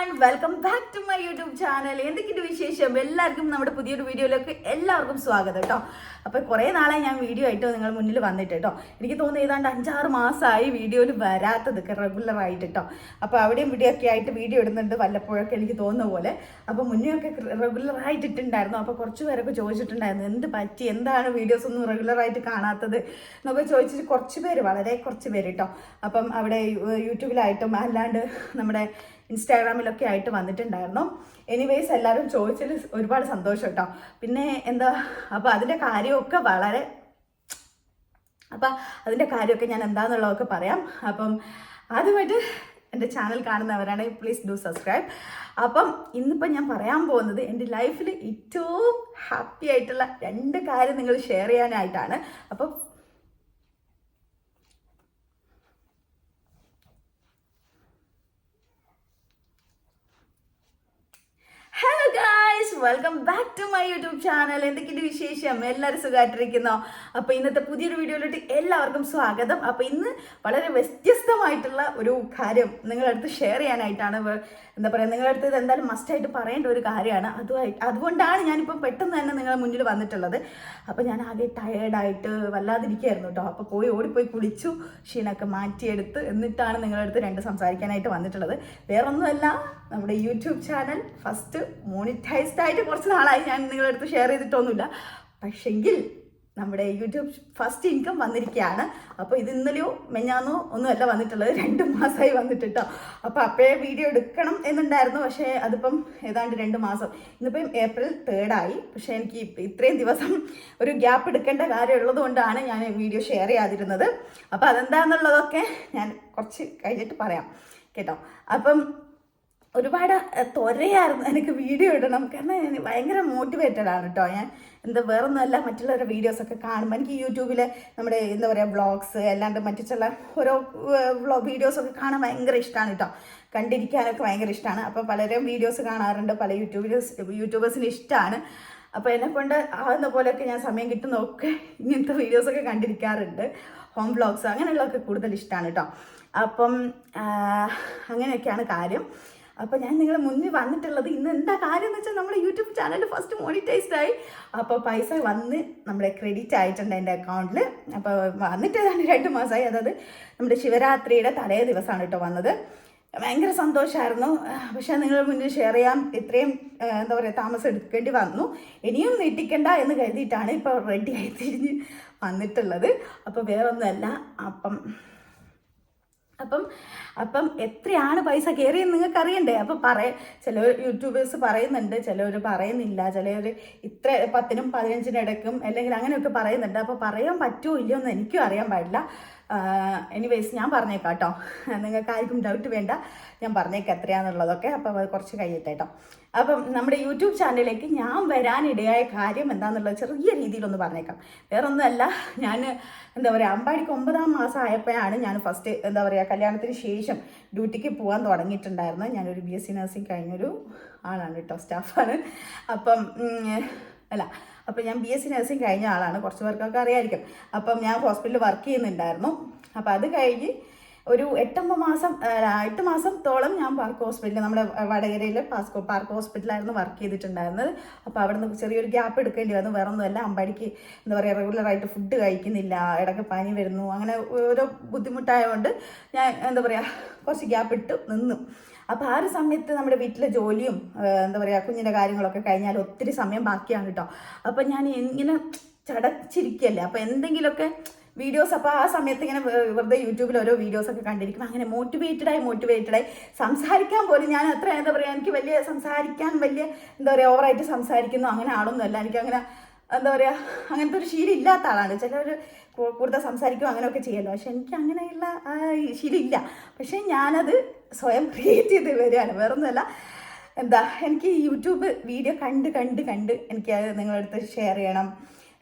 everyone, welcome back to my YouTube channel. എന്തൊക്കെയുണ്ട് വിശേഷം? എല്ലാവർക്കും നമ്മുടെ പുതിയൊരു വീഡിയോയിലേക്ക് എല്ലാവർക്കും സ്വാഗതം കേട്ടോ. അപ്പോൾ കുറേ നാളായി ഞാൻ വീഡിയോ ആയിട്ട് നിങ്ങൾ മുന്നിൽ വന്നിട്ട് കേട്ടോ. എനിക്ക് തോന്നുന്നു ഏതാണ്ട് 5-6 മാസമായി വീഡിയോയിൽ വരാത്തതൊക്കെ റെഗുലർ ആയിട്ട് കേട്ടോ. അപ്പോൾ അവിടെയും ഇവിടെയൊക്കെ ആയിട്ട് വീഡിയോ ഇടുന്നുണ്ട് വല്ലപ്പോഴൊക്കെ എനിക്ക് തോന്നുന്ന പോലെ. അപ്പോൾ മുന്നേയൊക്കെ റെഗുലർ ആയിട്ട് ഇട്ടുണ്ടായിരുന്നു. അപ്പോൾ കുറച്ച് പേരൊക്കെ ചോദിച്ചിട്ടുണ്ടായിരുന്നു എന്ത് പറ്റി, എന്താണ് വീഡിയോസ് ഒന്നും റെഗുലർ ആയിട്ട് കാണാത്തത് എന്നൊക്കെ ചോദിച്ചിട്ട് കുറച്ച് പേര്, വളരെ കുറച്ച് പേര് കേട്ടോ. അപ്പം അവിടെ യൂട്യൂബിലായിട്ടും അല്ലാണ്ട് നമ്മുടെ ഇൻസ്റ്റാഗ്രാമിലൊക്കെ ആയിട്ട് വന്നിട്ടുണ്ടായിരുന്നു. എനിവേസ് എല്ലാവരും ചോദിച്ചതിൽ ഒരുപാട് സന്തോഷം കേട്ടോ. പിന്നെ എന്താ, അപ്പോൾ അതിൻ്റെ കാര്യമൊക്കെ അതിൻ്റെ കാര്യമൊക്കെ ഞാൻ എന്താണെന്നുള്ളതൊക്കെ പറയാം. അപ്പം ആദ്യമായിട്ട് എൻ്റെ ചാനൽ കാണുന്നവരാണെങ്കിൽ പ്ലീസ് ഡു സബ്സ്ക്രൈബ്. അപ്പം ഇന്നിപ്പം ഞാൻ പറയാൻ പോകുന്നത് എൻ്റെ ലൈഫിൽ ഏറ്റവും ഹാപ്പി ആയിട്ടുള്ള 2 കാര്യം നിങ്ങൾ ഷെയർ ചെയ്യാനായിട്ടാണ്. അപ്പം hello guys, welcome back to my YouTube channel. എന്തൊക്കെയുണ്ട് വിശേഷം? എല്ലാവരും സുഖമായിട്ടിരിക്കുന്നോ? അപ്പോൾ ഇന്നത്തെ പുതിയൊരു വീഡിയോയിലോട്ട് എല്ലാവർക്കും സ്വാഗതം. അപ്പോൾ ഇന്ന് വളരെ വ്യത്യസ്തമായിട്ടുള്ള ഒരു കാര്യം നിങ്ങളുടെ അടുത്ത് ഷെയർ ചെയ്യാനായിട്ടാണ്. എന്താ പറയുക, നിങ്ങളുടെ അടുത്ത് ഇത് എന്തായാലും മസ്റ്റായിട്ട് പറയേണ്ട ഒരു കാര്യമാണ്. അതുകൊണ്ടാണ് ഞാനിപ്പോൾ പെട്ടെന്ന് തന്നെ നിങ്ങളുടെ മുന്നിൽ വന്നിട്ടുള്ളത്. അപ്പോൾ ഞാൻ ആകെ ടയേർഡായിട്ട് വല്ലാതിരിക്കുകയായിരുന്നു കേട്ടോ. അപ്പോൾ ഓടിപ്പോയി കുളിച്ചു, ക്ഷീണമൊക്കെ മാറ്റിയെടുത്ത് എന്നിട്ടാണ് നിങ്ങളുടെ അടുത്ത് 2 സംസാരിക്കാനായിട്ട് വന്നിട്ടുള്ളത്. വേറൊന്നുമല്ല, നമ്മുടെ യൂട്യൂബ് ചാനൽ ഫസ്റ്റ് മോണിറ്റൈസ്ഡ് ആയിട്ട് കുറച്ച് നാളായി ഞാൻ നിങ്ങളുടെ അടുത്ത് ഷെയർ ചെയ്തിട്ടൊന്നുമില്ല. പക്ഷെങ്കിൽ നമ്മുടെ യൂട്യൂബ് ഫസ്റ്റ് ഇൻകം വന്നിരിക്കുകയാണ്. അപ്പോൾ ഇത് ഇന്നലെയോ മെഞ്ഞാന്നോ ഒന്നുമല്ല വന്നിട്ടുള്ളത്, 2 മാസമായി വന്നിട്ടോ. അപ്പോൾ അപ്പോഴേ വീഡിയോ എടുക്കണം എന്നുണ്ടായിരുന്നു. പക്ഷേ അതിപ്പം ഏതാണ്ട് 2 മാസം, ഇന്നിപ്പം April 3rd ആയി. പക്ഷേ എനിക്ക് ഇത്രയും ദിവസം ഒരു ഗ്യാപ്പ് എടുക്കേണ്ട കാര്യം ഉള്ളത് കൊണ്ടാണ് ഞാൻ വീഡിയോ ഷെയർ ചെയ്യാതിരുന്നത്. അപ്പോൾ അതെന്താണെന്നുള്ളതൊക്കെ ഞാൻ കുറച്ച് കഴിഞ്ഞിട്ട് പറയാം കേട്ടോ. അപ്പം ഒരുപാട് ത്വരയായിരുന്നു എനിക്ക് വീഡിയോ ഇടണം, കാരണം ഭയങ്കര മോട്ടിവേറ്റഡ് ആണ് കേട്ടോ ഞാൻ. വേറൊന്നുമല്ല, മറ്റുള്ളവരുടെ വീഡിയോസൊക്കെ കാണുമ്പോൾ എനിക്ക് യൂട്യൂബിലെ നമ്മുടെ എന്താ പറയുക വ്ളോഗ്സ് അല്ലാണ്ട് മറ്റുള്ള ഓരോ വീഡിയോസൊക്കെ കാണാൻ ഭയങ്കര ഇഷ്ടമാണ് കേട്ടോ. കണ്ടിരിക്കാനൊക്കെ ഭയങ്കര ഇഷ്ടമാണ്. അപ്പോൾ പലരും വീഡിയോസ് കാണാറുണ്ട്, പല യൂട്യൂബേഴ്സിന് ഇഷ്ടമാണ്. അപ്പോൾ എന്നെക്കൊണ്ട് ആകുന്ന പോലെയൊക്കെ ഞാൻ സമയം കിട്ടുന്നതൊക്കെ ഇങ്ങനത്തെ വീഡിയോസൊക്കെ കണ്ടിരിക്കാറുണ്ട്. ഹോം വ്ളോഗ്സ് അങ്ങനെയുള്ളതൊക്കെ കൂടുതൽ ഇഷ്ടമാണ് കേട്ടോ. അപ്പം അങ്ങനെയൊക്കെയാണ് കാര്യം. അപ്പോൾ ഞാൻ നിങ്ങളെ മുന്നിൽ വന്നിട്ടുള്ളത് ഇന്ന് എന്താ കാര്യം എന്ന് വെച്ചാൽ നമ്മുടെ യൂട്യൂബ് ചാനൽ ഫസ്റ്റ് മോണിറ്റൈസ്ഡ് ആയി. അപ്പോൾ പൈസ വന്ന് നമ്മുടെ ക്രെഡിറ്റ് ആയിട്ടുണ്ട് എൻ്റെ അക്കൗണ്ടിൽ. അപ്പോൾ വന്നിട്ട് ഏതാണ്ട് 2 മാസമായി. അതായത് നമ്മുടെ ശിവരാത്രിയുടെ തലേ ദിവസമാണ് കേട്ടോ വന്നത്. ഭയങ്കര സന്തോഷമായിരുന്നു. പക്ഷേ നിങ്ങളുടെ മുന്നിൽ ഷെയർ ചെയ്യാൻ ഇത്രയും എന്താ പറയുക താമസം എടുക്കേണ്ടി വന്നു. ഇനിയും നീട്ടിക്കണ്ട എന്ന് കരുതിയിട്ടാണ് ഇപ്പോൾ റെഡി ആയി തിരിഞ്ഞ് വന്നിട്ടുള്ളത്. അപ്പോൾ വേറൊന്നുമല്ല. അപ്പം എത്രയാണ് പൈസ കയറിയെന്ന് നിങ്ങൾക്ക് അറിയണ്ടേ? അപ്പോൾ ചില യൂട്യൂബേഴ്സ് പറയുന്നുണ്ട്, ചിലവർ പറയുന്നില്ല, ചിലവർ ഇത്ര 10-നും 15-നും ഇടയ്ക്കും അല്ലെങ്കിൽ അങ്ങനെയൊക്കെ പറയുന്നുണ്ട്. അപ്പോൾ പറയാൻ പറ്റുമോ ഇല്ലയോ എന്ന് എനിക്കും അറിയാൻ പാടില്ല. എനിവേസ് ഞാൻ പറഞ്ഞേക്കാം കേട്ടോ, നിങ്ങൾക്ക് ആർക്കും ഡൗട്ട് വേണ്ട, ഞാൻ പറഞ്ഞേക്കാം എത്രയാണെന്നുള്ളതൊക്കെ. അപ്പം അത് കുറച്ച് കഴിയട്ടെ കേട്ടോ. അപ്പം നമ്മുടെ യൂട്യൂബ് ചാനലിലേക്ക് ഞാൻ വരാനിടയായ കാര്യം എന്താണെന്നുള്ളത് ചെറിയ രീതിയിലൊന്ന് പറഞ്ഞേക്കാം. വേറൊന്നുമല്ല, ഞാൻ എന്താ പറയുക, അമ്പാടിക്ക് 9-ാം മാസം ആയപ്പോഴാണ് ഞാൻ ഫസ്റ്റ് എന്താ പറയുക കല്യാണത്തിന് ശേഷം ഡ്യൂട്ടിക്ക് പോകാൻ തുടങ്ങിയിട്ടുണ്ടായിരുന്നു. ഞാനൊരു BSc നഴ്സിംഗ് കഴിഞ്ഞൊരു ആളാണ് കേട്ടോ, സ്റ്റാഫാണ്. അപ്പം ഞാൻ BSc നഴ്സിംഗ് കഴിഞ്ഞ ആളാണ്, കുറച്ച് പേർക്കൊക്കെ അറിയായിരിക്കും. അപ്പം ഞാൻ ഹോസ്പിറ്റലിൽ വർക്ക് ചെയ്യുന്നുണ്ടായിരുന്നു. അപ്പോൾ അത് കഴിഞ്ഞ് ഒരു 8 മാസത്തോളം ഞാൻ പാർക്ക് ഹോസ്പിറ്റലിൽ, നമ്മുടെ വടകരയിൽ പാർക്ക് ഹോസ്പിറ്റലായിരുന്നു വർക്ക് ചെയ്തിട്ടുണ്ടായിരുന്നത്. അപ്പോൾ അവിടെ നിന്ന് ചെറിയൊരു ഗ്യാപ്പ് എടുക്കേണ്ടി വന്നു. വേറെ ഒന്നുമല്ല, അമ്പാടിക്ക് എന്താ പറയുക റെഗുലറായിട്ട് ഫുഡ് കഴിക്കുന്നില്ല, ഇടയ്ക്ക് പനി വരുന്നു, അങ്ങനെ ഓരോ ബുദ്ധിമുട്ടായതുകൊണ്ട് ഞാൻ എന്താ പറയുക കുറച്ച് ഗ്യാപ്പ് ഇട്ട് നിന്നു. അപ്പോൾ ആ ഒരു സമയത്ത് നമ്മുടെ വീട്ടിലെ ജോലിയും എന്താ പറയുക കുഞ്ഞിൻ്റെ കാര്യങ്ങളൊക്കെ കഴിഞ്ഞാൽ ഒത്തിരി സമയം ബാക്കിയാണ് കേട്ടോ. അപ്പം ഞാൻ ഇങ്ങനെ ചടച്ചിരിക്കുകയല്ലേ, അപ്പോൾ എന്തെങ്കിലുമൊക്കെ വീഡിയോസ്, അപ്പോൾ ആ സമയത്ത് ഇങ്ങനെ വെറുതെ യൂട്യൂബിൽ ഓരോ വീഡിയോസൊക്കെ കണ്ടിരിക്കും. അങ്ങനെ മോട്ടിവേറ്റഡായി സംസാരിക്കാൻ പോലും ഞാൻ അത്ര എന്താ പറയുക, എനിക്ക് സംസാരിക്കാൻ വലിയ എന്താ പറയുക ഓവറായിട്ട് സംസാരിക്കുന്നു അങ്ങനെ ആളൊന്നുമല്ല. എനിക്കങ്ങനെ എന്താ പറയുക അങ്ങനത്തെ ഒരു ശീലം ഇല്ലാത്ത ആളാണ്. ചിലർ കൂടുതൽ സംസാരിക്കും അങ്ങനെയൊക്കെ ചെയ്യല്ലോ, പക്ഷെ എനിക്ക് അങ്ങനെയുള്ള ശീലം ഇല്ല. പക്ഷേ ഞാനത് സ്വയം ക്രിയേറ്റ് ചെയ്ത് വരികയാണ്. വേറൊന്നുമല്ല, എനിക്ക് യൂട്യൂബ് വീഡിയോ കണ്ട് എനിക്ക് നിങ്ങളുടെ അടുത്ത് ഷെയർ ചെയ്യണം,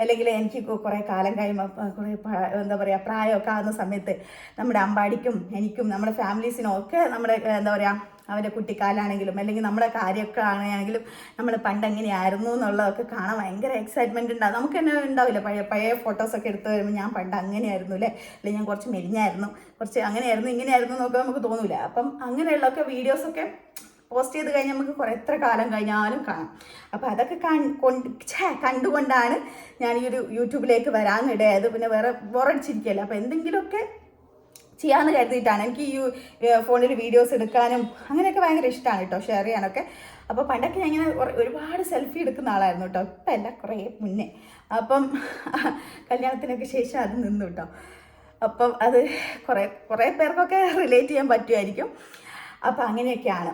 അല്ലെങ്കിൽ എനിക്ക് കുറേ കാലം കഴിയുമ്പോൾ കുറേ എന്താ പറയുക പ്രായമൊക്കെ ആകുന്ന സമയത്ത് നമ്മുടെ അമ്പാടിക്കും എനിക്കും നമ്മുടെ ഫാമിലീസിനും ഒക്കെ നമ്മുടെ എന്താ പറയുക അവൻ്റെ കുട്ടിക്കാലാണെങ്കിലും അല്ലെങ്കിൽ നമ്മുടെ കാര്യമൊക്കെ ആണെങ്കിലും നമ്മൾ പണ്ട് എങ്ങനെയായിരുന്നു എന്നുള്ളതൊക്കെ കാണാൻ ഭയങ്കര എക്സൈറ്റ്മെൻറ്റ് ഉണ്ടാകും. നമുക്ക് തന്നെ ഉണ്ടാവില്ല, പഴയ ഫോട്ടോസൊക്കെ എടുത്ത് വരുമ്പോൾ ഞാൻ പണ്ട് അങ്ങനെയായിരുന്നു അല്ലേ, അല്ലെങ്കിൽ ഞാൻ കുറച്ച് മെലിഞ്ഞായിരുന്നു, കുറച്ച് അങ്ങനെയായിരുന്നു ഇങ്ങനെയായിരുന്നു എന്നൊക്കെ നമുക്ക് തോന്നില്ല. അപ്പം അങ്ങനെയുള്ളൊക്കെ വീഡിയോസൊക്കെ പോസ്റ്റ് ചെയ്ത് കഴിഞ്ഞാൽ നമുക്ക് എത്ര കാലം കഴിഞ്ഞാലും കാണാം. അപ്പോൾ അതൊക്കെ കണ്ടുകൊണ്ടാണ് ഞാൻ ഈ ഒരു യൂട്യൂബിലേക്ക് വരാനിടയായത്. പിന്നെ വേറെ ബോറടിച്ചിരിക്കുകയല്ല, അപ്പോൾ എന്തെങ്കിലുമൊക്കെ ചെയ്യാമെന്ന് കരുതിയിട്ടാണ്. എനിക്ക് ഈ ഫോണിൽ വീഡിയോസ് എടുക്കാനും അങ്ങനെയൊക്കെ ഭയങ്കര ഇഷ്ടമാണ് കേട്ടോ, ഷെയർ ചെയ്യാനൊക്കെ. അപ്പോൾ പണ്ടൊക്കെ ഞാൻ ഇങ്ങനെ ഒരുപാട് സെൽഫി എടുക്കുന്ന ആളായിരുന്നു കേട്ടോ, ഇപ്പം അല്ല, കുറേ മുന്നേ. അപ്പം കല്യാണത്തിനൊക്കെ ശേഷം അത് നിന്നു കേട്ടോ. അപ്പം അത് കുറേ പേർക്കൊക്കെ റിലേറ്റ് ചെയ്യാൻ പറ്റുമായിരിക്കും. അപ്പം അങ്ങനെയൊക്കെയാണ്.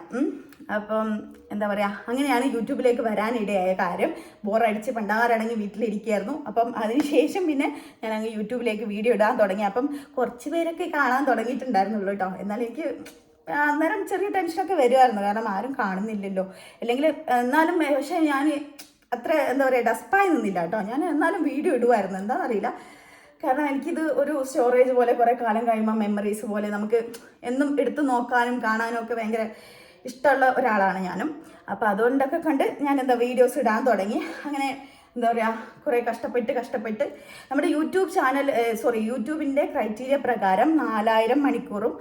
അപ്പം എന്താ പറയുക, അങ്ങനെയാണ് യൂട്യൂബിലേക്ക് വരാനിടയായ കാര്യം. ബോറടിച്ച് പണ്ടാറടങ്ങി വീട്ടിലിരിക്കുകയായിരുന്നു. അപ്പം അതിനുശേഷം പിന്നെ ഞാൻ അങ്ങ് യൂട്യൂബിലേക്ക് വീഡിയോ ഇടാൻ തുടങ്ങി. അപ്പം കുറച്ച് പേരൊക്കെ കാണാൻ തുടങ്ങിയിട്ടുണ്ടായിരുന്നുള്ളൂ കേട്ടോ. എന്നാൽ എനിക്ക് അന്നേരം ചെറിയ ടെൻഷനൊക്കെ വരുമായിരുന്നു, കാരണം ആരും കാണുന്നില്ലല്ലോ. അല്ലെങ്കിൽ എന്നാലും പക്ഷേ ഞാൻ അത്ര എന്താ പറയുക ഡസ്പായി നിന്നില്ല കേട്ടോ. ഞാൻ എന്നാലും വീഡിയോ ഇടുമായിരുന്നു, എന്താണെന്നറിയില്ല. കാരണം എനിക്കിത് ഒരു സ്റ്റോറേജ് പോലെ കുറേ കാലം കഴിയുമ്പോൾ മെമ്മറീസ് പോലെ നമുക്ക് എന്നും എടുത്ത് നോക്കാനും കാണാനും ഒക്കെ ഭയങ്കര ഇഷ്ടമുള്ള ഒരാളാണ് ഞാനും. അപ്പോൾ അതുകൊണ്ടൊക്കെ കണ്ട് ഞാൻ വീഡിയോസ് ഇടാൻ തുടങ്ങി. അങ്ങനെ എന്താ പറയുക, കുറേ കഷ്ടപ്പെട്ട് നമ്മുടെ യൂട്യൂബ് ചാനൽ യൂട്യൂബിൻ്റെ ക്രൈറ്റീരിയ പ്രകാരം 4000 മണിക്കൂറും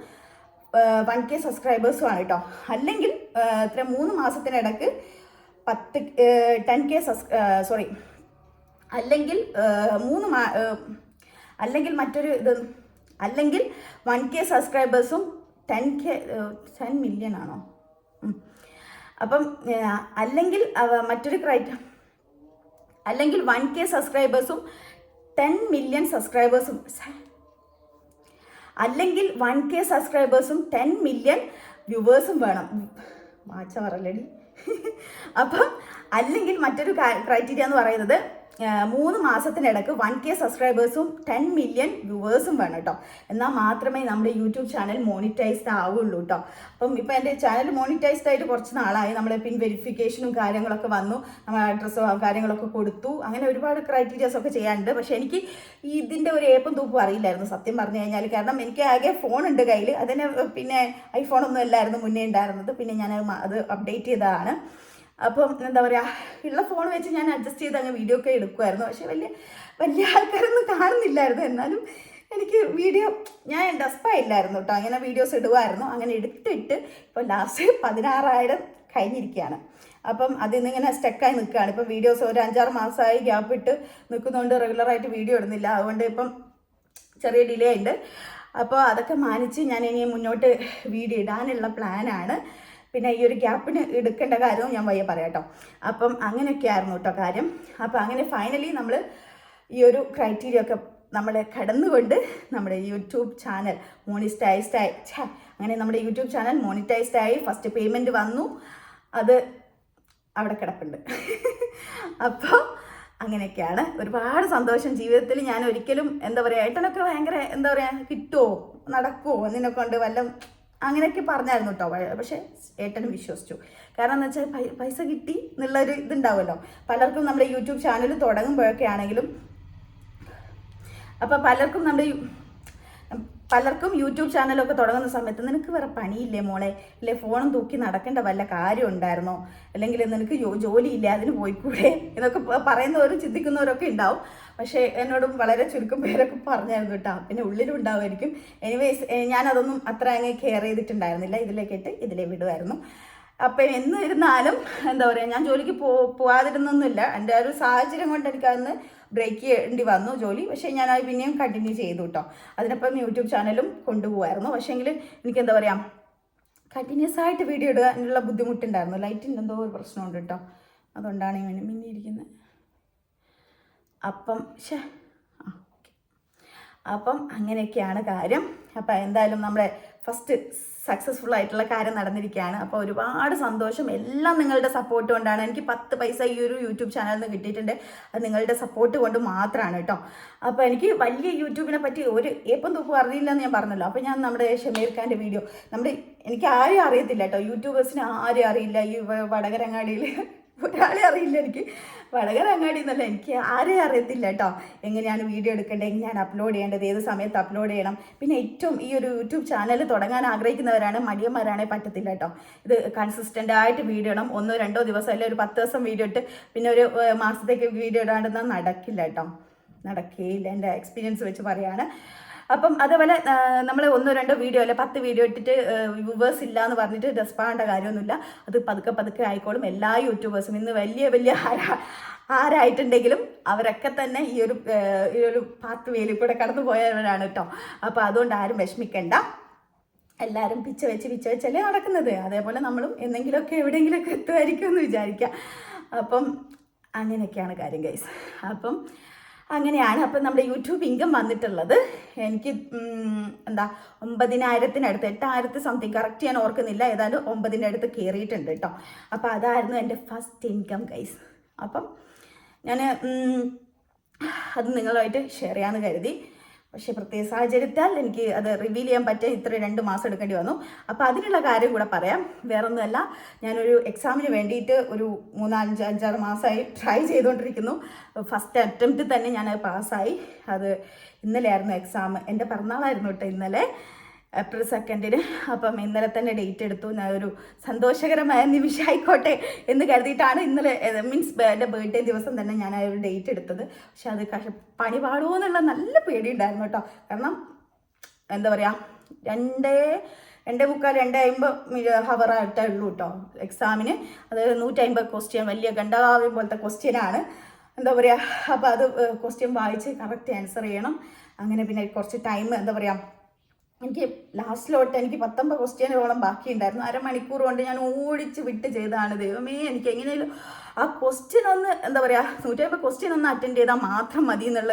1K സബ്സ്ക്രൈബേഴ്സുമാണ് കേട്ടോ. അല്ലെങ്കിൽ 3 മാസത്തിനിടക്ക് 10K അല്ലെങ്കിൽ അല്ലെങ്കിൽ മറ്റൊരു ഇത്, അല്ലെങ്കിൽ 1K സബ്സ്ക്രൈബേഴ്സും 10 മില്യൺ ആണോ? അപ്പം അല്ലെങ്കിൽ മറ്റൊരു അല്ലെങ്കിൽ 1K സബ്സ്ക്രൈബേഴ്സും 10 മില്യൺ സബ്സ്ക്രൈബേഴ്സും, അല്ലെങ്കിൽ 1K സബ്സ്ക്രൈബേഴ്സും 10 മില്യൺ വ്യൂവേഴ്സും വേണം. വാച്ച പറയലടി. അപ്പം അല്ലെങ്കിൽ മറ്റൊരു ക്രൈറ്റീരിയ എന്ന് പറയുന്നത് 3 മാസത്തിനിടക്ക് 1K സബ്സ്ക്രൈബേഴ്സും 10 മില്യൺ വ്യൂവേഴ്സും വേണം കേട്ടോ. എന്നാൽ മാത്രമേ നമ്മുടെ യൂട്യൂബ് ചാനൽ മോണിറ്റൈസ്ഡ് ആവുള്ളൂ കേട്ടോ. അപ്പം ഇപ്പം എൻ്റെ ചാനൽ മോണിറ്റൈസ്ഡ് ആയിട്ട് കുറച്ച് നാളായി. നമ്മൾ പിൻ വെരിഫിക്കേഷനും കാര്യങ്ങളൊക്കെ വന്നു, നമ്മൾ അഡ്രസ്സും കാര്യങ്ങളൊക്കെ കൊടുത്തു, അങ്ങനെ ഒരുപാട് ക്രൈറ്റീരിയാസ് ഒക്കെ ചെയ്യാനുണ്ട്. പക്ഷെ എനിക്ക് ഇതിൻ്റെ ഒരു ഏപ്പും തൂപ്പും അറിയില്ലായിരുന്നു സത്യം പറഞ്ഞു കഴിഞ്ഞാൽ. കാരണം എനിക്ക് ആകെ ഫോണുണ്ട് കയ്യിൽ, അതിന് പിന്നെ ഐഫോണൊന്നും അല്ലായിരുന്നു മുന്നേ ഉണ്ടായിരുന്നത്. പിന്നെ ഞാൻ അത് അപ്ഡേറ്റ് ചെയ്തതാണ്. അപ്പം എന്താ പറയുക, ഉള്ള ഫോൺ വെച്ച് ഞാൻ അഡ്ജസ്റ്റ് ചെയ്ത് അങ്ങ് വീഡിയോ ഒക്കെ എടുക്കുമായിരുന്നു. പക്ഷെ വലിയ ആൾക്കാരൊന്നും കാണുന്നില്ലായിരുന്നു. എന്നാലും എനിക്ക് ഞാൻ ഡസ്പായില്ലായിരുന്നു കേട്ടോ. അങ്ങനെ വീഡിയോസ് ഇടുമായിരുന്നു. അങ്ങനെ എടുത്തിട്ട് ഇപ്പോൾ ലാസ്റ്റ് 16,000 കഴിഞ്ഞിരിക്കുകയാണ്. അപ്പം അതിൽ നിന്നിങ്ങനെ സ്റ്റക്കായി നിൽക്കുകയാണ്. ഇപ്പം വീഡിയോസ് ഒരു 5-6 മാസമായി ഗ്യാപ്പ് ഇട്ട് നിൽക്കുന്നതുകൊണ്ട് റെഗുലറായിട്ട് വീഡിയോ ഇടുന്നില്ല. അതുകൊണ്ട് ഇപ്പം ചെറിയ ഡിലേ ഉണ്ട്. അപ്പോൾ അതൊക്കെ മാനിച്ച് ഞാൻ ഇനി മുന്നോട്ട് വീഡിയോ ഇടാനുള്ള പ്ലാനാണ്. പിന്നെ ഈ ഒരു ഗ്യാപ്പിന് എടുക്കേണ്ട കാര്യവും ഞാൻ വയ്യ പറയാം കേട്ടോ. അപ്പം അങ്ങനെയൊക്കെ ആയിരുന്നു കേട്ടോ കാര്യം. അപ്പം അങ്ങനെ ഫൈനലി നമ്മൾ ഈ ഒരു ക്രൈറ്റീരിയ ഒക്കെ നമ്മൾ കടന്നുകൊണ്ട് നമ്മുടെ യൂട്യൂബ് ചാനൽ അങ്ങനെ നമ്മുടെ യൂട്യൂബ് ചാനൽ മോണിറ്റൈസ്ഡ് ആയി. ഫസ്റ്റ് പേയ്മെൻറ്റ് വന്നു, അത് അവിടെ കിടപ്പുണ്ട്. അപ്പോൾ അങ്ങനെയൊക്കെയാണ്. ഒരുപാട് സന്തോഷം ജീവിതത്തിൽ. ഞാൻ ഒരിക്കലും എന്താ പറയുക, ഏട്ടനൊക്കെ ഭയങ്കര എന്താ പറയുക, കിട്ടുമോ നടക്കുമോ അതിനെ കൊണ്ട് വല്ലതും അങ്ങനെയൊക്കെ പറഞ്ഞായിരുന്നു കേട്ടോ. പക്ഷേ ഏട്ടനും വിശ്വസിച്ചു. കാരണം എന്ന് വെച്ചാൽ പൈസ കിട്ടി എന്നുള്ളൊരു ഇതുണ്ടാവുമല്ലോ പലർക്കും നമ്മുടെ യൂട്യൂബ് ചാനൽ തുടങ്ങുമ്പോഴൊക്കെ ആണെങ്കിലും. അപ്പോൾ പലർക്കും യൂട്യൂബ് ചാനലൊക്കെ തുടങ്ങുന്ന സമയത്ത് നിനക്ക് വേറെ പണിയില്ലേ മോളെ, അല്ലെ ഫോണും തൂക്കി നടക്കേണ്ട വല്ല കാര്യം ഉണ്ടായിരുന്നോ, അല്ലെങ്കിൽ നിനക്ക് ജോലിയില്ല അതിന് പോയിക്കൂടെ എന്നൊക്കെ പറയുന്നവരും ചിന്തിക്കുന്നവരൊക്കെ ഉണ്ടാവും. പക്ഷേ എന്നോടും വളരെ ചുരുക്കം പേരൊക്കെ പറഞ്ഞായിരുന്നു കേട്ടോ. പിന്നെ ഉള്ളിലും ഉണ്ടാവുമായിരിക്കും. എനിവേസ് ഞാനതൊന്നും അത്ര അങ്ങ് കെയർ ചെയ്തിട്ടുണ്ടായിരുന്നില്ല. ഇതിലേ വിടുമായിരുന്നു. അപ്പം എന്നിരുന്നാലും എന്താ പറയുക, ഞാൻ ജോലിക്ക് പോവാതിരുന്നൊന്നുമില്ല. എൻ്റെ ഒരു സാഹചര്യം കൊണ്ട് എനിക്കതൊന്ന് ബ്രേക്ക് ചെയ്യേണ്ടി വന്നു ജോലി. പക്ഷേ ഞാനത് പിന്നെയും കണ്ടിന്യൂ ചെയ്തു കേട്ടോ. അതിനൊപ്പം യൂട്യൂബ് ചാനലും കൊണ്ടുപോകായിരുന്നു. പക്ഷേങ്കിൽ എനിക്ക് എന്താ പറയുക, കണ്ടിന്യൂസ് ആയിട്ട് വീഡിയോ ഇടാനുള്ള ബുദ്ധിമുട്ടുണ്ടായിരുന്നു. ലൈറ്റിൻ്റെ എന്തോ ഒരു പ്രശ്നമുണ്ട് കേട്ടോ, അതുകൊണ്ടാണ് ഇങ്ങനെ മിന്നിയിരിക്കുന്നത്. അപ്പം അപ്പം അങ്ങനെയൊക്കെയാണ് കാര്യം. അപ്പം എന്തായാലും നമ്മുടെ ഫസ്റ്റ് സക്സസ്ഫുൾ ആയിട്ടുള്ള കാര്യം നടന്നിരിക്കുകയാണ്. അപ്പോൾ ഒരുപാട് സന്തോഷം. എല്ലാം നിങ്ങളുടെ സപ്പോർട്ട് കൊണ്ടാണ്. എനിക്ക് 10 പൈസ ഈ ഒരു യൂട്യൂബ് ചാനലിൽ നിന്ന് കിട്ടിയിട്ടുണ്ട്. അത് നിങ്ങളുടെ സപ്പോർട്ട് കൊണ്ട് മാത്രമാണ് കേട്ടോ. അപ്പോൾ എനിക്ക് വലിയ യൂട്യൂബിനെ പറ്റി ഒരു ഏപ്പം തൂപ്പും അറിയില്ല എന്ന് ഞാൻ പറഞ്ഞല്ലോ. അപ്പോൾ ഞാൻ നമ്മുടെ ഷമീർ ഖാൻ്റെ വീഡിയോ എനിക്ക് ആരും അറിയത്തില്ല കേട്ടോ. യൂട്യൂബേഴ്സിനെ ആരും അറിയില്ല. ഈ വടകരങ്ങാടിയിൽ ഒരാളെ അറിയില്ല. എനിക്ക് വടകരങ്ങാടി എന്നല്ല, എനിക്ക് ആരെയും അറിയത്തില്ല കേട്ടോ. എങ്ങനെയാണ് വീഡിയോ എടുക്കേണ്ടത്, എങ്ങനെയാണ് അപ്ലോഡ് ചെയ്യേണ്ടത്, ഏത് സമയത്ത് അപ്ലോഡ് ചെയ്യണം. പിന്നെ ഏറ്റവും ഈ ഒരു യൂട്യൂബ് ചാനൽ തുടങ്ങാൻ ആഗ്രഹിക്കുന്നവരാണ്, മടിയന്മാരാണെങ്കിൽ പറ്റത്തില്ല കേട്ടോ. ഇത് കൺസിസ്റ്റൻ്റ് ആയിട്ട് വീഡിയോ ഇടണം. 1-2 ദിവസം അല്ലെങ്കിൽ ഒരു 10 ദിവസം വീഡിയോ ഇട്ട് പിന്നെ ഒരു മാസത്തേക്ക് വീഡിയോ ഇടാണ്ടെന്നാൽ നടക്കില്ല കേട്ടോ. നടക്കുകയില്ല. എൻ്റെ എക്സ്പീരിയൻസ് വെച്ച് പറയാണ്. അപ്പം അതേപോലെ നമ്മൾ 1-2 വീഡിയോ അല്ലെ 10 വീഡിയോ ഇട്ടിട്ട് വ്യൂവേഴ്സ് ഇല്ല എന്ന് പറഞ്ഞിട്ട് ഡെസ്പാകേണ്ട കാര്യമൊന്നുമില്ല. അത് പതുക്കെ ആയിക്കോളും. എല്ലാ യൂട്യൂബേഴ്സും ഇന്ന് വലിയ ആരായിട്ടുണ്ടെങ്കിലും അവരൊക്കെ തന്നെ ഈ ഒരു പാത്ത് വേലിൽ കൂടെ കടന്നു പോയവരാണ് കേട്ടോ. അപ്പോൾ അതുകൊണ്ട് ആരും വിഷമിക്കണ്ട. എല്ലാവരും പിച്ച വെച്ചല്ലേ നടക്കുന്നത്. അതേപോലെ നമ്മളും എന്തെങ്കിലുമൊക്കെ എവിടെയെങ്കിലുമൊക്കെ എത്തുമായിരിക്കും എന്ന് വിചാരിക്കാം. അപ്പം അങ്ങനെയൊക്കെയാണ് കാര്യം ഗൈസ്. അപ്പം അങ്ങനെയാണ്. അപ്പം നമ്മുടെ യൂട്യൂബ് ഇൻകം വന്നിട്ടുള്ളത് എനിക്ക് 9,000-ത്തിനടുത്ത് 8,000 സംതിങ്, കറക്റ്റ് ഞാൻ ഓർക്കുന്നില്ല, ഏതായാലും 9-ൻ്റെ അടുത്ത് കയറിയിട്ടുണ്ട് കേട്ടോ. അപ്പോൾ അതായിരുന്നു എൻ്റെ ഫസ്റ്റ് ഇൻകം ഗൈസ്. അപ്പം ഞാൻ അത് നിങ്ങളുമായിട്ട് ഷെയർ ചെയ്യാമെന്ന് കരുതി. പക്ഷേ പ്രത്യേക സാഹചര്യത്താൽ എനിക്ക് അത് റിവീൽ ചെയ്യാൻ പറ്റാൻ ഇത്ര 2 മാസം എടുക്കേണ്ടി വന്നു. അപ്പോൾ അതിനുള്ള കാര്യം കൂടെ പറയാം. വേറൊന്നുമല്ല, ഞാനൊരു എക്സാമിന് വേണ്ടിയിട്ട് ഒരു 3-5 മാസമായി ട്രൈ ചെയ്തുകൊണ്ടിരിക്കുന്നു. ഫസ്റ്റ് അറ്റംപ്റ്റ് തന്നെ ഞാൻ പാസ്സായി. അത് ഇന്നലെ ആയിരുന്നു എക്സാം. എൻ്റെ പിറന്നാളായിരുന്നു കേട്ടോ ഇന്നലെ, April 2. അപ്പം ഇന്നലെ തന്നെ ഡേറ്റ് എടുത്തു. ഞാൻ ഒരു സന്തോഷകരമായ നിമിഷമായിക്കോട്ടെ എന്ന് കരുതിയിട്ടാണ് ഇന്നലെ, മീൻസ് എൻ്റെ ബർത്ത്ഡേ ദിവസം തന്നെ ഞാൻ ആ ഒരു ഡേറ്റ് എടുത്തത്. പക്ഷെ അത് പണി പാടുമോ എന്നുള്ള നല്ല പേടിയുണ്ടായിരുന്നു കേട്ടോ. കാരണം എന്താ പറയുക, 2:45 ഹവറായിട്ടേ ഉള്ളൂ കേട്ടോ എക്സാമിന്. അത് 150 ക്വസ്റ്റ്യൻ, വലിയ ഗണ്ഡകാവ്യം പോലത്തെ ക്വസ്റ്റ്യനാണ്. എന്താ പറയുക, അപ്പോൾ അത് ക്വസ്റ്റ്യൻ വായിച്ച് കറക്റ്റ് ആൻസർ ചെയ്യണം. അങ്ങനെ പിന്നെ കുറച്ച് ടൈം എന്താ പറയുക, എനിക്ക് ലാസ്റ്റിലോട്ട് എനിക്ക് 19 ക്വസ്റ്റ്യനോളം ബാക്കിയുണ്ടായിരുന്നു. അരമണിക്കൂർ കൊണ്ട് ഞാൻ ഓടിച്ച് വിട്ട് ചെയ്തതാണ്. ദൈവമേ, എനിക്ക് എങ്ങനെയും ആ ക്വസ്റ്റ്യൻ ഒന്ന് എന്താ പറയുക, 150 ക്വസ്റ്റ്യൻ ഒന്ന് അറ്റൻഡ് ചെയ്താൽ മാത്രം മതി എന്നുള്ള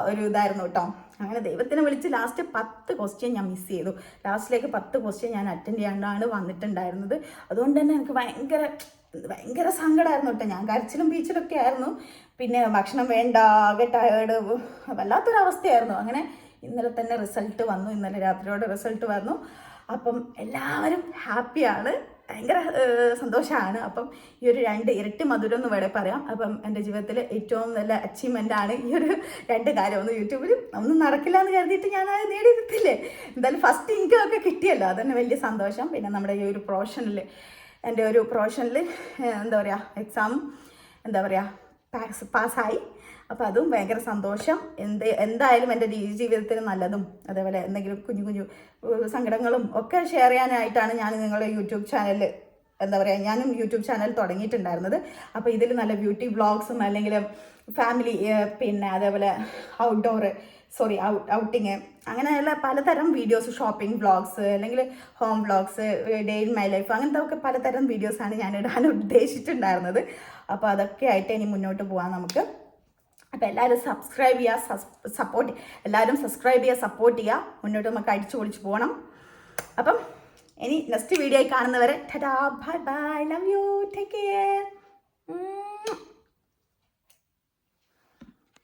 ഒരു ഇതായിരുന്നു കേട്ടോ. അങ്ങനെ ദൈവത്തിനെ വിളിച്ച് ലാസ്റ്റ് 10 ക്വസ്റ്റ്യൻ ഞാൻ മിസ് ചെയ്തു. ലാസ്റ്റിലേക്ക് 10 ക്വസ്റ്റ്യൻ ഞാൻ അറ്റൻഡ് ചെയ്യാണ്ടാണ് വന്നിട്ടുണ്ടായിരുന്നത്. അതുകൊണ്ട് തന്നെ എനിക്ക് ഭയങ്കര സങ്കടമായിരുന്നു കേട്ടോ. ഞാൻ കരച്ചിലും ബീച്ചിലൊക്കെ ആയിരുന്നു. പിന്നെ ഭക്ഷണം വേണ്ട, ആകെ ടയേർഡ്, വല്ലാത്തൊരവസ്ഥയായിരുന്നു. അങ്ങനെ ഇന്നലെ തന്നെ റിസൾട്ട് വന്നു. ഇന്നലെ രാത്രിയോടെ റിസൾട്ട് വന്നു. അപ്പം എല്ലാവരും ഹാപ്പിയാണ്, ഭയങ്കര സന്തോഷമാണ്. അപ്പം ഈ ഒരു 2 ഇരട്ടി മധുരം എന്ന് വേണേൽ പറയാം. അപ്പം എൻ്റെ ജീവിതത്തിൽ ഏറ്റവും നല്ല അച്ചീവ്മെൻ്റാണ് ഈ ഒരു 2 കാര്യം. ഒന്ന് യൂട്യൂബിൽ ഒന്നും നടക്കില്ല എന്ന് കരുതിയിട്ട് ഞാൻ അത് നേടിയെടുത്തില്ലേ. എന്തായാലും ഫസ്റ്റ് ഇൻകം ഒക്കെ കിട്ടിയല്ലോ, അതന്നെ വലിയ സന്തോഷം. പിന്നെ നമ്മുടെ ഈ ഒരു എൻ്റെ ഒരു പ്രൊഫഷനിൽ എന്താ പറയുക, എക്സാം എന്താ പറയുക പാസ്സായി. അപ്പോൾ അതും ഭയങ്കര സന്തോഷം. എന്തായാലും എൻ്റെ ജീവിതത്തിന് നല്ലതും അതേപോലെ എന്തെങ്കിലും കുഞ്ഞു സങ്കടങ്ങളും ഒക്കെ ഷെയർ ചെയ്യാനായിട്ടാണ് ഞാൻ നിങ്ങളുടെ യൂട്യൂബ് ചാനൽ എന്താ പറയുക, ഞാനും യൂട്യൂബ് ചാനൽ തുടങ്ങിയിട്ടുണ്ടായിരുന്നത്. അപ്പോൾ ഇതിൽ നല്ല ബ്യൂട്ടി വ്ളോഗ്സും അല്ലെങ്കിൽ ഫാമിലി, പിന്നെ അതേപോലെ ഔട്ടിങ്, അങ്ങനെയുള്ള പലതരം വീഡിയോസ്, ഷോപ്പിംഗ് വ്ളോഗ്സ് അല്ലെങ്കിൽ home vlogs, day in my life, അങ്ങനത്തെ ഒക്കെ പലതരം വീഡിയോസാണ് ഞാൻ ഇടാൻ ഉദ്ദേശിച്ചിട്ടുണ്ടായിരുന്നത്. അപ്പോൾ അതൊക്കെ ആയിട്ട് ഇനി മുന്നോട്ട് പോകാം നമുക്ക്. അപ്പോൾ എല്ലാവരും സബ്സ്ക്രൈബ് ചെയ്യുക, സബ്സ്ക്രൈബ് ചെയ്യുക, സപ്പോർട്ട് ചെയ്യുക. മുന്നോട്ട് നമുക്ക് അടിച്ചു പൊളിച്ച് പോകണം. അപ്പം ഇനി നെക്സ്റ്റ് വീഡിയോ കാണുന്നവരെ Tata, bye bye, love you, take care.